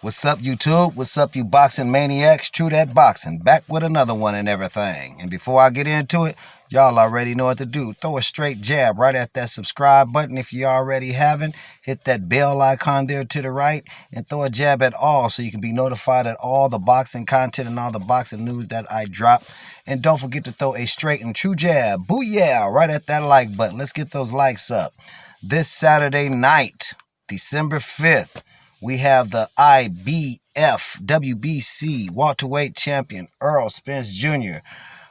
What's up, YouTube? What's up, you boxing maniacs? True That Boxing, back with another one and everything. And before I get into it, y'all already know what to do. Throw a straight jab right at that subscribe button if you already haven't. Hit that bell icon there to the right and throw a jab at all so you can be notified of all the boxing content and all the boxing news that I drop. And don't forget to throw a straight and true jab, booyah, right at that like button. Let's get those likes up. This Saturday night, December 5th, we have the IBF WBC welterweight champion Errol Spence Jr.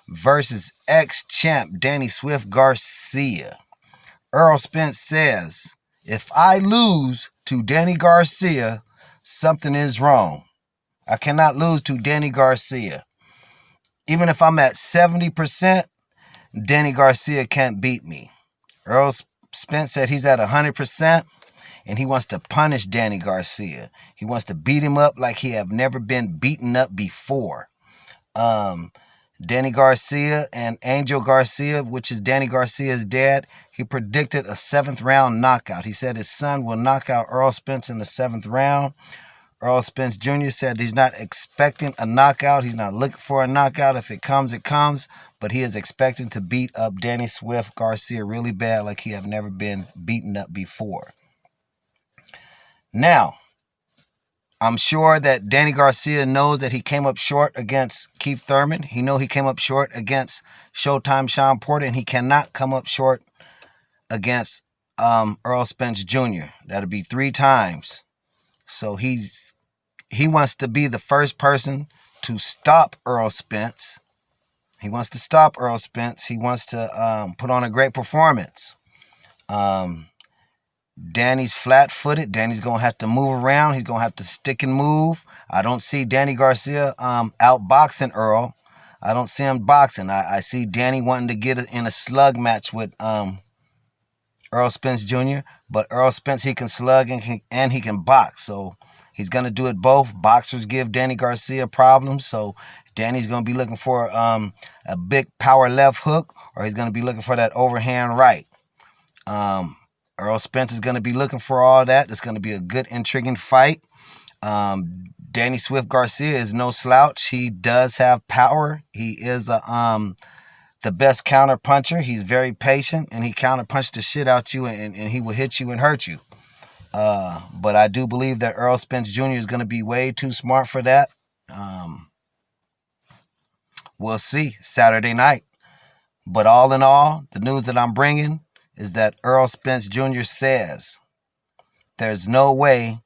versus ex-champ Danny Swift Garcia. Errol Spence says, if I lose to Danny Garcia, something is wrong. I cannot lose to Danny Garcia. Even if I'm at 70%, Danny Garcia can't beat me. Errol Spence said he's at 100%. And he wants to punish Danny Garcia. He wants to beat him up like he have never been beaten up before. Danny Garcia and Angel Garcia, which is Danny Garcia's dad, he predicted a 7th round knockout. He said his son will knock out Errol Spence in the 7th round. Errol Spence Jr. said he's not expecting a knockout. He's not looking for a knockout. If it comes, it comes. But he is expecting to beat up Danny Swift Garcia really bad like he have never been beaten up before. Now, I'm sure that Danny Garcia knows that he came up short against Keith Thurman. He knows he came up short against Showtime Sean Porter, and he cannot come up short against Errol Spence Jr. That'll be 3 times. So he wants to be the first person to stop Errol Spence. He wants to stop Errol Spence. He wants to put on a great performance. Danny's flat-footed. Danny's going to have to move around. He's going to have to stick and move. I don't see Danny Garcia outboxing Earl. I don't see him boxing. I see Danny wanting to get in a slug match with Errol Spence Jr., but Errol Spence, he can slug and he can box. So he's going to do it both. Boxers give Danny Garcia problems, so Danny's going to be looking for a big power left hook, or he's going to be looking for that overhand right. Errol Spence is going to be looking for all that. It's going to be a good, intriguing fight. Danny Swift Garcia is no slouch. He does have power. He is the best counter puncher. He's very patient, and he counter punched the shit out you, and he will hit you and hurt you. But I do believe that Errol Spence Jr. is going to be way too smart for that. We'll see Saturday night. But all in all, the news that I'm bringing is that Errol Spence Jr. says there's no way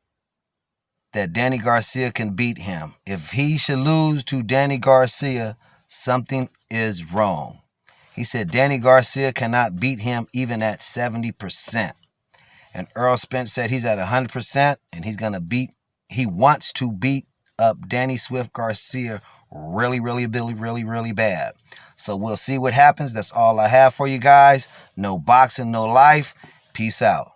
that Danny Garcia can beat him. If he should lose to Danny Garcia, something is wrong. He said Danny Garcia cannot beat him even at 70%. And Errol Spence said he's at 100% and he wants to beat up Danny Swift Garcia really bad. So we'll see what happens. That's all I have for you guys. No boxing, no life. Peace out.